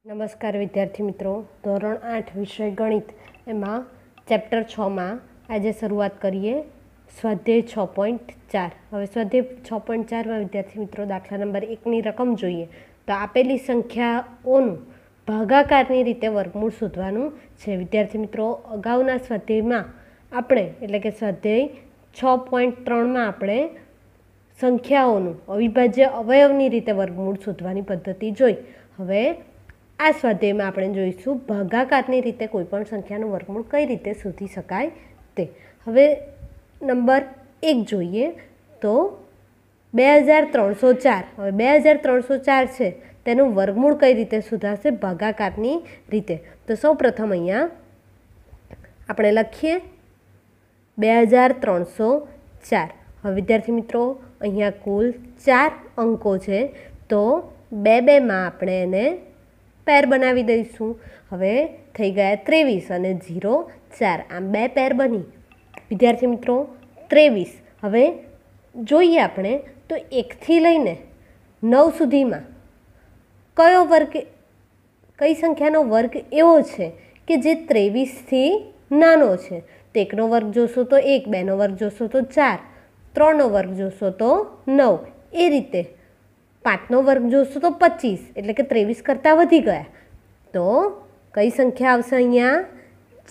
નમસ્કાર વિદ્યાર્થી મિત્રો, ધોરણ 8 વિષય ગણિત એમાં ચેપ્ટર 6 માં આજે શરૂઆત કરીએ સ્વાધ્યાય 6.4. હવે સ્વાધ્યાય 6.4 વિદ્યાર્થી મિત્રો દાખલા નંબર 1ની રકમ જોઈએ તો આપેલી સંખ્યાઓનું ભાગાકારની રીતે વર્ગમૂળ શોધવાનું છે. વિદ્યાર્થી મિત્રો, અગાઉના સ્વાધ્યાયમાં આપણે એટલે કે સ્વાધ્યાય 6.3માં આપણે સંખ્યાઓનું અવિભાજ્ય અવયવની રીતે વર્ગમૂળ શોધવાની પદ્ધતિ જોઈ. હવે આ સ્વાધ્યાયમાં આપણે જોઈશું ભાગાકારની રીતે કોઈપણ સંખ્યાનું વર્ગમૂળ કઈ રીતે શોધી શકાય તે. હવે નંબર 1 જોઈએ તો 2304. હવે 2304 છે તેનું વર્ગમૂળ કઈ રીતે શોધાશે? ભાગાકારની રીતે. તો સૌપ્રથમ અહીંયા આપણે લખીએ 2304. હવે વિદ્યાર્થી મિત્રો, અહીંયા કુલ 4 અંકો છે તો 2 માં આપણે એને પેર બનાવી દઈશું. હવે થઈ ગયા 23 અને 0 4, આમ 2 પેર બની. વિદ્યાર્થી મિત્રો 23. હવે જોઈએ આપણે તો 1 થી લઈને 9 સુધીમાં કયો વર્ગ, કઈ સંખ્યાનો વર્ગ એવો છે કે જે 23થી નાનો છે? તો 1નો વર્ગ જોશો તો 1, 2નો વર્ગ જોશો તો 4, 3નો વર્ગ જોશો તો 9, એ રીતે 5નો વર્ગ જોશો તો 25, એટલે કે 23 કરતાં વધી ગયા. તો કઈ સંખ્યા આવશે અહીંયા?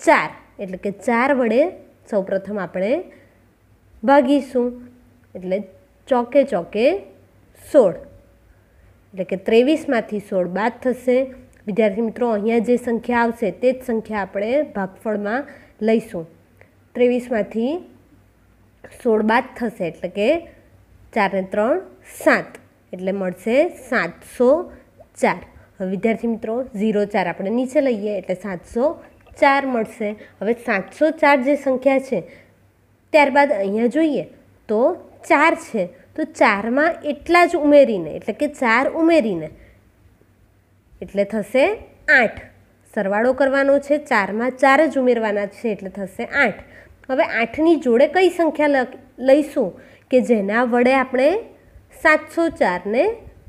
4. એટલે કે 4 વડે સૌપ્રથમ આપણે ભાગીશું, એટલે ચોકે ચોકે 16, એટલે કે 23માંથી 16 બાદ થશે. વિદ્યાર્થી મિત્રો, અહીંયા જે સંખ્યા આવશે તે જ સંખ્યા આપણે ભાગફળમાં લઈશું. 23માંથી 16 બાદ થશે એટલે કે 4 ને 3 7, એટલે મળશે 704. હવે વિદ્યાર્થી મિત્રો 0 4 આપણે નીચે લઈએ એટલે 704 મળશે. હવે 704 જે સંખ્યા છે ત્યારબાદ અહીંયા જોઈએ તો 4 છે તો 4માં એટલા જ ઉમેરીને, એટલે કે 4 ઉમેરીને એટલે થશે 8. સરવાળો કરવાનો છે, 4માં 4 જ ઉમેરવાના છે એટલે થશે 8. હવે 8ની જોડે કઈ સંખ્યા લઈશું કે જેના વડે આપણે 704ને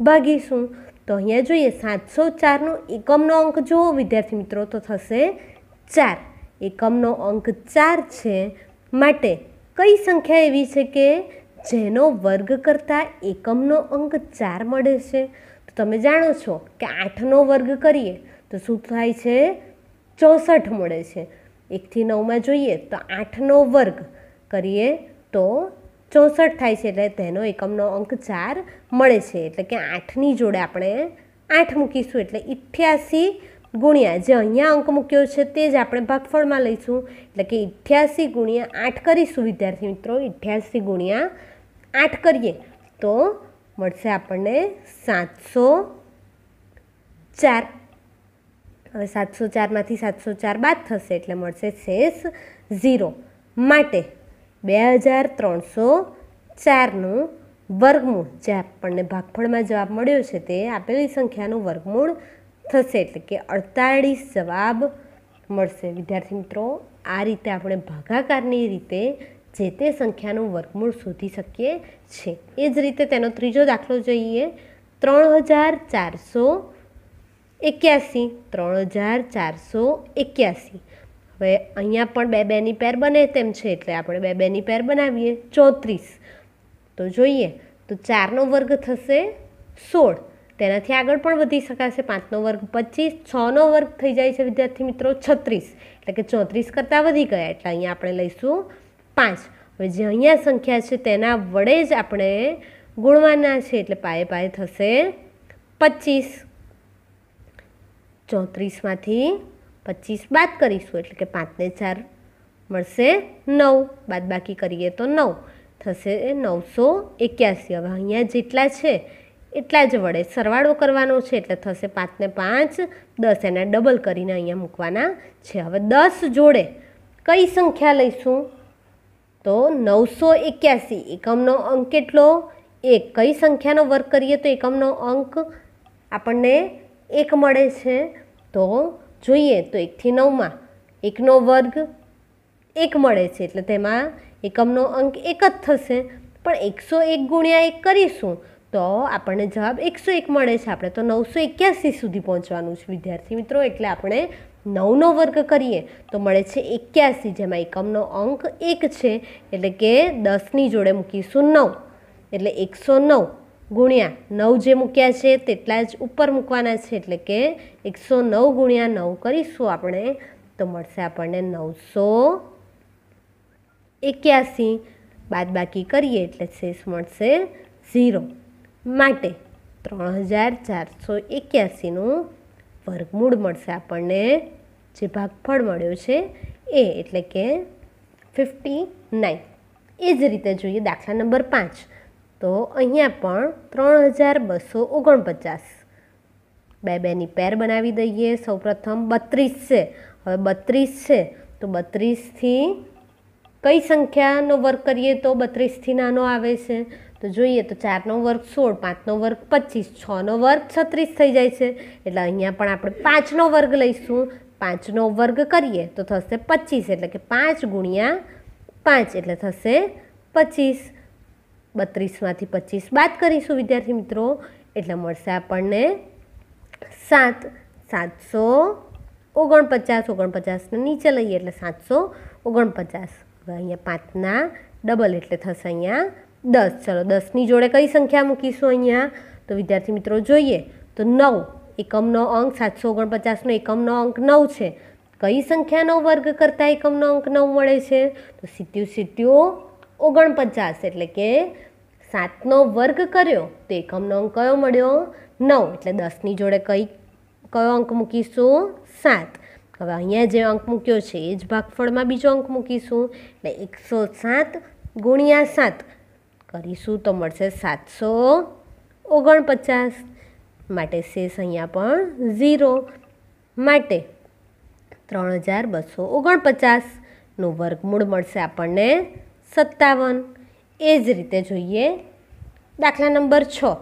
ભાગીશું? તો અહીંયા જોઈએ 704નો એકમનો અંક જુઓ વિદ્યાર્થી મિત્રો તો થશે 4. એકમનો અંક 4 છે માટે કઈ સંખ્યા એવી છે કે જેનો વર્ગ કરતાં એકમનો અંક 4 મળે છે? તો તમે જાણો છો કે 8નો વર્ગ કરીએ તો શું થાય છે? 64 મળે છે. 1 થી 9માં જોઈએ તો 8નો વર્ગ કરીએ તો 64 થાય છે, એટલે તેનો એકમનો અંક 4 મળે છે. એટલે કે 8ની જોડે આપણે 8 મૂકીશું એટલે 88 ગુણ્યા જે અહીંયા અંક મૂક્યો છે તે જ આપણે ભાગફળમાં લઈશું, એટલે કે 88 ગુણ્યા 8 કરીશું. વિદ્યાર્થી મિત્રો 88 ગુણ્યા 8 કરીએ તો મળશે આપણને 704. હવે 704માંથી 704 બાદ થશે એટલે મળશે શેષ 0. માટે 2304નું વર્ગમૂળ જે આપણને ભાગફળમાં જવાબ મળ્યો છે તે આપેલી સંખ્યાનું વર્ગમૂળ થશે, એટલે કે 48 જવાબ મળશે. વિદ્યાર્થી મિત્રો, આ રીતે આપણે ભાગાકારની રીતે જે તે સંખ્યાનું વર્ગમૂળ શોધી શકીએ છીએ. એ જ રીતે તેનો ત્રીજો દાખલો જોઈએ 3481. 3481. હવે અહીંયા પણ 2 2ની પેર બને તેમ છે એટલે આપણે 2 2ની પેર બનાવીએ. 34. તો જોઈએ તો 4નો વર્ગ થશે 16, તેનાથી આગળ પણ વધી શકાશે. 5નો વર્ગ 25, 6નો વર્ગ થઈ જાય છે વિદ્યાર્થી મિત્રો 36, એટલે કે 34 કરતાં વધી ગયા એટલે અહીંયા આપણે લઈશું 5. હવે જે અહીંયા સંખ્યા છે તેના વડે જ આપણે ગુણવાના છે એટલે પાયે પાયે થશે 25. 34માંથી 25 બાદ કરીશું એટલે કે 5 ને 4 મળશે 9, બાદ બાકી કરીએ તો 9 થશે 981. હવે અહીંયા જેટલા છે એટલા જ વડે સરવાળો કરવાનો છે એટલે થશે 5 ને 5 10, એના ડબલ કરીને અહીંયા મૂકવાના છે. હવે 10 જોડે કઈ સંખ્યા લઈશું? તો 981. એકમનો અંક કેટલો? 1. કઈ સંખ્યાનો વર્ગ કરીએ તો એકમનો અંક આપણને 1 મળે છે? તો જોઈએ તો 1 થી 9માં 1નો વર્ગ 1 મળે છે એટલે તેમાં એકમનો અંક 1 જ થશે. પણ 101 ગુણ્યા 1 કરીશું તો આપણને જવાબ 101 મળે છે. આપણે તો 981 સુધી પહોંચવાનું છે વિદ્યાર્થી મિત્રો. એટલે આપણે 9નો વર્ગ કરીએ તો મળે છે 81, જેમાં એકમનો અંક 1 છે એટલે કે 10ની જોડે મૂકીશું 9 એટલે 109 ગુણ્યા 9 જે મૂક્યા છે તેટલા જ ઉપર મૂકવાના છે એટલે કે 109 ગુણ્યા 9 કરીશું આપણે તો મળશે આપણને 981. બાદબાકી કરીએ એટલે શેષ મળશે 0. માટે 3481નું વર્ગમૂળ મળશે આપણને. જે ભાગફળ મળ્યો છે એ એટલે કે 59. એ જ રીતે જોઈએ દાખલા નંબર 5. તો અહીંયા પણ 3249. બે બેની પેર બનાવી દઈએ. સૌપ્રથમ 32 છે. હવે 32 છે તો 32થી કઈ સંખ્યાનો વર્ગ કરીએ તો 32થી નાનો આવે છે? તો જોઈએ તો 4નો વર્ગ 16, 5નો વર્ગ 25, 6નો વર્ગ 36 થઈ જાય છે. એટલે અહીંયા પણ આપણે 5નો વર્ગ લઈશું. 5નો વર્ગ કરીએ તો થશે 25 એટલે કે 5 ગુણ્યા 5 એટલે થશે 25. 32માંથી 25 બાદ કરીશું વિદ્યાર્થી મિત્રો એટલે મળશે આપણને 7. 749. 49ને નીચે લઈએ એટલે 749. હવે અહીંયા 5ના ડબલ એટલે થશે અહીંયા 10. ચલો 10ની જોડે કઈ સંખ્યા મૂકીશું અહીંયા? તો વિદ્યાર્થી મિત્રો જોઈએ તો 9. એકમનો અંક 749નો એકમનો અંક 9 છે. કઈ સંખ્યાનો વર્ગ કરતાં એકમનો અંક 9 મળે છે? તો 49 એટલે કે 7નો વર્ગ કર્યો તો એકમનો અંક કયો મળ્યો? 9. એટલે 10ની જોડે કયો અંક મૂકીશું? 7. હવે અહીંયા જે અંક મૂક્યો છે એ જ ભાગફળમાં બીજો અંક મૂકીશું એટલે 107 ગુણ્યા 7 કરીશું તો મળશે 749. માટે શેષ અહીંયા પણ 0. માટે 3249નું વર્ગમૂળ મળશે આપણને 57. એ જ રીતે જોઈએ દાખલા નંબર 6.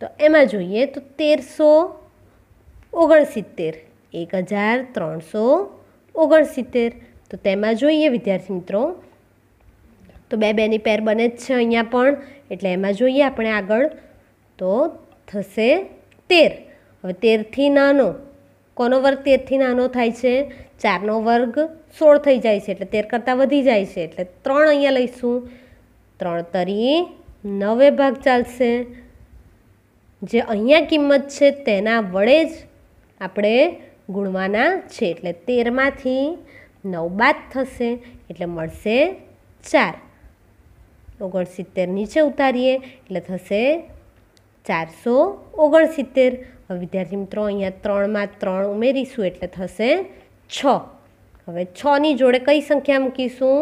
તો એમાં જોઈએ તો 1369. 1369. તો તેમાં જોઈએ વિદ્યાર્થી મિત્રો તો બે બેની પેર બને જ છે અહીંયા પણ એટલે એમાં જોઈએ આપણે આગળ તો થશે 13. હવે 13થી નાનો કોનો વર્ગ 13થી નાનો થાય છે? 4નો વર્ગ 16 થઈ જાય છે એટલે 13 કરતાં વધી જાય છે એટલે 3 અહીંયા લઈશું. 3 તરી 9 ભાગ ચાલશે. જે અહીંયા કિંમત છે તેના વડે જ આપણે ગુણવાના છે એટલે 13માંથી 9 બાદ થશે એટલે મળશે 4. 69 નીચે ઉતારીએ એટલે થશે 469. હવે વિદ્યાર્થી મિત્રો અહીંયા 3માં 3 ઉમેરીશું એટલે થશે 6. હવે 6ની જોડે કઈ સંખ્યા મૂકીશું?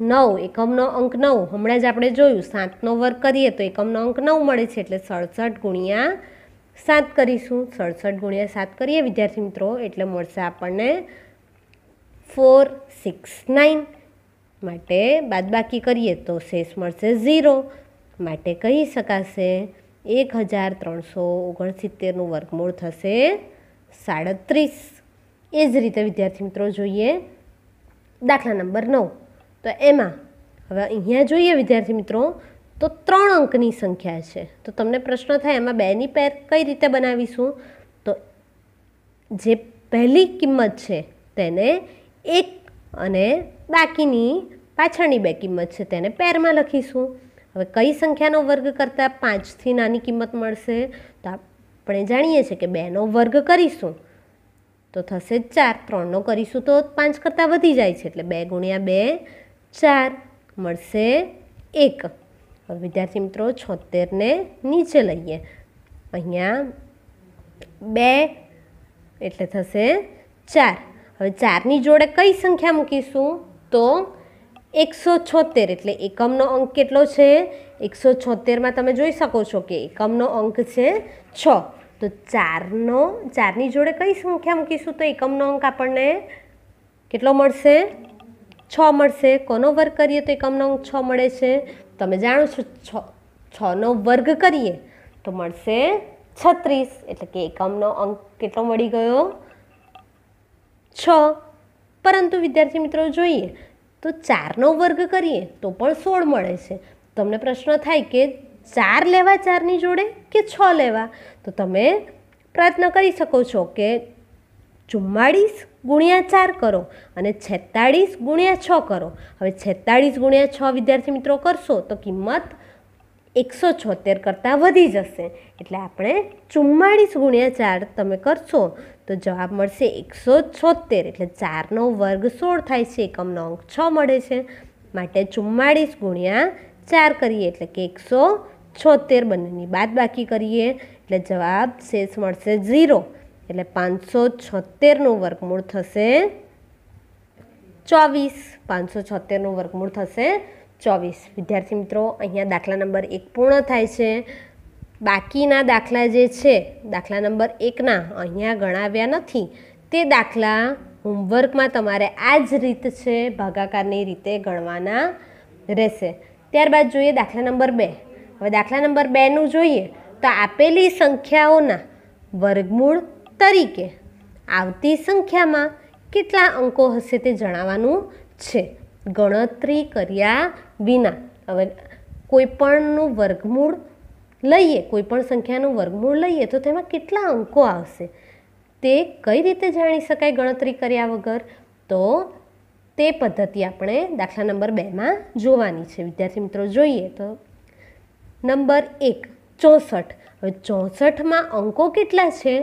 9. એકમનો અંક 9 હમણાં જ આપણે જોયું. 7નો વર્ગ કરીએ તો એકમનો અંક 9 મળે છે એટલે 67 ગુણ્યા 7 કરીશું. 67 ગુણ્યા 7 કરીએ વિદ્યાર્થી મિત્રો એટલે મળશે આપણને 469. માટે બાદબાકી કરીએ તો શેષ મળશે 0. માટે કહી શકાશે 1369નું વર્ગમૂળ થશે 37. એ જ રીતે વિદ્યાર્થી મિત્રો જોઈએ દાખલા નંબર 9. તો એમાં હવે અહીંયા જોઈએ વિદ્યાર્થી મિત્રો તો 3 અંકની સંખ્યા છે. તો તમને પ્રશ્ન થાય એમાં 2ની પેર કઈ રીતે બનાવીશું? તો જે પહેલી કિંમત છે તેને 1 અને બાકીની પાછળની 2 કિંમત છે તેને પેરમાં લખીશું. હવે કઈ સંખ્યાનો વર્ગ કરતાં 5થી નાની કિંમત મળશે? તો આપણે જાણીએ છીએ કે 2નો વર્ગ કરીશું તો થશે 4. 3નો કરીશું તો 5 કરતાં વધી જાય છે એટલે 2 ગુણ્યા 2 4 મળશે 1. હવે વિદ્યાર્થી મિત્રો 76ને નીચે લઈએ. અહીંયા 2 એટલે થશે 4. હવે 4ની જોડે કઈ સંખ્યા મૂકીશું? તો 176. એટલે એકમનો અંક કેટલો છે? 176માં તમે જોઈ શકો છો કે એકમનો અંક છે 6. તો 4ની જોડે કઈ સંખ્યા મૂકીશું તો એકમનો અંક આપણને કેટલો મળશે? 6 મળશે. કોનો વર્ગ કરીએ તો એકમનો અંક 6 મળે છે? તમે જાણો છો 6નો વર્ગ કરીએ તો મળશે 36. એટલે કે એકમનો અંક કેટલો મળી ગયો? 6. પરંતુ વિદ્યાર્થી મિત્રો જોઈએ તો 4નો વર્ગ કરીએ તો પણ 16 મળે છે. તમને પ્રશ્ન થાય કે 4 લેવા 4ની જોડે કે 6 લેવા? તો તમે પ્રયત્ન કરી શકો છો કે 44 ગુણ્યા 4 કરો અને 46 ગુણ્યા 6 કરો. હવે 46 ગુણ્યા 6 વિદ્યાર્થી મિત્રો કરશો તો કિંમત 176 કરતાં વધી જશે. એટલે આપણે 44 ગુણ્યા 4 તમે કરશો તો જવાબ મળશે 176. એટલે 4નો વર્ગ 16 થાય છે, એકમનો અંક 6 મળે છે. માટે 44 ગુણ્યા 4 કરીએ એટલે કે 176. બંનેની બાદબાકી કરીએ એટલે જવાબ શેષ મળશે 0. એટલે 576નું વર્ગમૂળ થશે 24. 576નું વર્ગમૂળ થશે 24. વિદ્યાર્થી મિત્રો, અહીંયા દાખલા નંબર 1 પૂર્ણ થાય છે. બાકીના દાખલા જે છે, દાખલા નંબર 1ના અહીંયા ગણાવ્યા નથી, તે દાખલા હોમવર્કમાં તમારે આ જ રીત છે ભાગાકારની રીતે ગણવાના રહેશે. ત્યારબાદ જોઈએ દાખલા નંબર 2. હવે દાખલા નંબર 2નું જોઈએ તો આપેલી સંખ્યાઓના વર્ગમૂળ તરીકે આવતી સંખ્યામાં કેટલા અંકો હશે તે જણાવવાનું છે, ગણતરી કર્યા વિના. હવે કોઈપણનું વર્ગમૂળ લઈએ, કોઈપણ સંખ્યાનું વર્ગમૂળ લઈએ તો તેમાં કેટલા અંકો આવશે તે કઈ રીતે જાણી શકાય ગણતરી કર્યા વગર? તો તે પદ્ધતિ આપણે દાખલા નંબર 2માં જોવાની છે. વિદ્યાર્થી મિત્રો, જોઈએ તો નંબર 1 64. હવે 64માં અંકો કેટલા છે?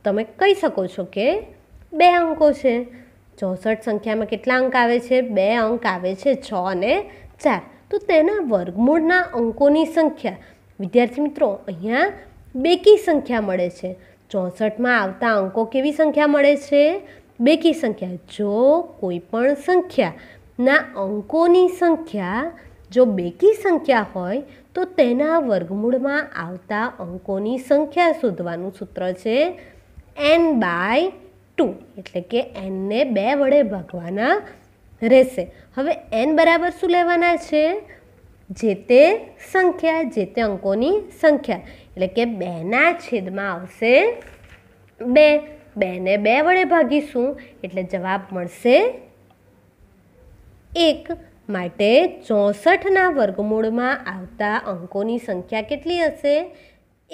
તમે કહી શકો છો કે 2 અંકો છે. 64 સંખ્યામાં કેટલા અંક આવે છે? 2 અંક આવે છે, 6 અને 4. તો તેના વર્ગમૂળના અંકોની સંખ્યા, વિદ્યાર્થી મિત્રો, અહીંયા બેકી સંખ્યા મળે છે. 64માં આવતા અંકો કેવી સંખ્યા મળે છે? બેકી સંખ્યા. જો કોઈ પણ સંખ્યાના અંકોની સંખ્યા જો બેકી સંખ્યા હોય તો તેના વર્ગમૂળમાં આવતા અંકોની સંખ્યા શોધવાનું સૂત્ર છે n/2. એટલે કે nને 2 વડે ભાગવાના રહેશે. હવે n બરાબર શું લેવાના છે? જે તે સંખ્યા, જે તે અંકોની સંખ્યા. એટલે કે 2ના છેદમાં આવશે 2. 2ને 2 વડે ભાગીશું એટલે જવાબ મળશે 1. માટે 64ના વર્ગમૂળમાં આવતા અંકોની સંખ્યા કેટલી હશે?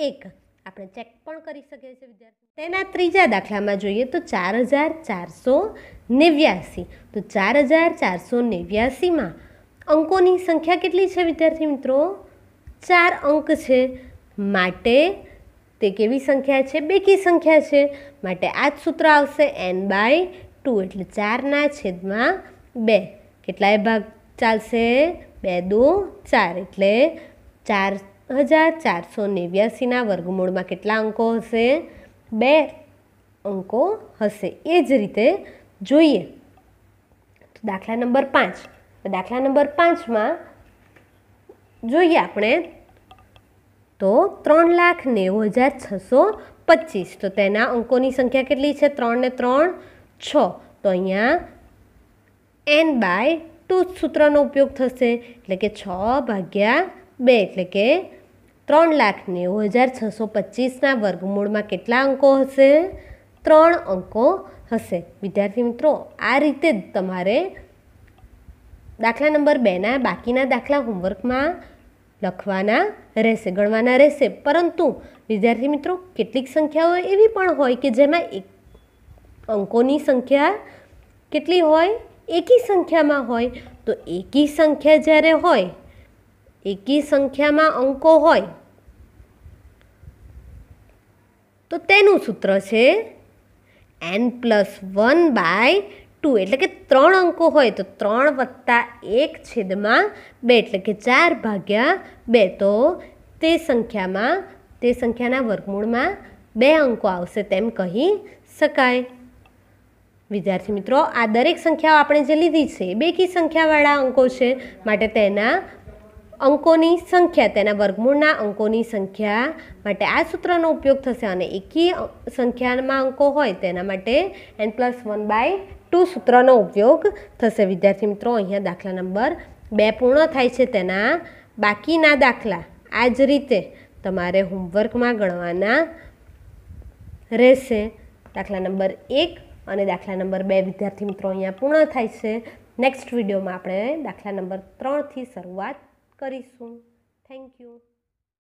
1. આપણે ચેક પણ કરી શકીએ છીએ વિદ્યાર્થી. તેના ત્રીજા દાખલામાં જોઈએ તો 4489. તો 4489માં અંકોની સંખ્યા કેટલી છે વિદ્યાર્થી મિત્રો? 4 અંક છે. માટે તે કેવી સંખ્યા છે? બેકી સંખ્યા છે. માટે આ જ સૂત્ર આવશે n/2. એટલે 4ના છેદમાં 2. કેટલાય ભાગ ચાલશે? 2 દુ 4. એટલે 4489ના વર્ગમૂળમાં કેટલા અંકો હશે? 2 અંકો હશે. એ જ રીતે જોઈએ તો દાખલા નંબર 5. દાખલા નંબર 5માં જોઈએ આપણે તો 3,90,625. તો તેના અંકોની સંખ્યા કેટલી છે? 3 ને 3 6. તો અહીંયા n/2 સૂત્રનો ઉપયોગ થશે. એટલે કે 6/2. એટલે કે 3,90,625ના વર્ગમૂળમાં કેટલા અંકો હશે? 3 અંકો હશે. વિદ્યાર્થી મિત્રો, આ રીતે જ તમારે દાખલા નંબર 2ના બાકીના દાખલા હોમવર્કમાં લખવાના રહેશે, ગણવાના રહેશે. પરંતુ વિદ્યાર્થી મિત્રો, કેટલીક સંખ્યાઓ એવી પણ હોય કે જેમાં અંકોની સંખ્યા કેટલી હોય? એકી સંખ્યામાં હોય. તો એકી સંખ્યા જ્યારે હોય, એકી સંખ્યામાં અંકો હોય તો તેનું સૂત્ર છે n+1/2. એટલે કે 3 અંકો હોય તો 3 + 1 છેદમાં 2. એટલે કે 4/2. તો તે સંખ્યાના વર્ગમૂળમાં 2 અંકો આવશે તેમ કહી શકાય. વિદ્યાર્થી મિત્રો, આ દરેક સંખ્યાઓ આપણે જે લીધી છે બેકી સંખ્યાવાળા અંકો છે. માટે તેના અંકોની સંખ્યા, તેના વર્ગમૂળના અંકોની સંખ્યા માટે આ સૂત્રનો ઉપયોગ થશે. અને એકી સંખ્યામાં અંકો હોય તેના માટે n+1/2 સૂત્રનો ઉપયોગ થશે. વિદ્યાર્થી મિત્રો, અહીંયા દાખલા નંબર 2 પૂર્ણ થાય છે. તેના બાકીના દાખલા આ જ રીતે તમારે હોમવર્કમાં ગણવાના રહેશે. દાખલા નંબર 1 અને દાખલા નંબર 2 વિદ્યાર્થી મિત્રો અહીંયા પૂર્ણ થાય છે. નેક્સ્ટ વિડીયોમાં આપણે દાખલા નંબર 3થી શરૂઆત કરીશું. Thank you.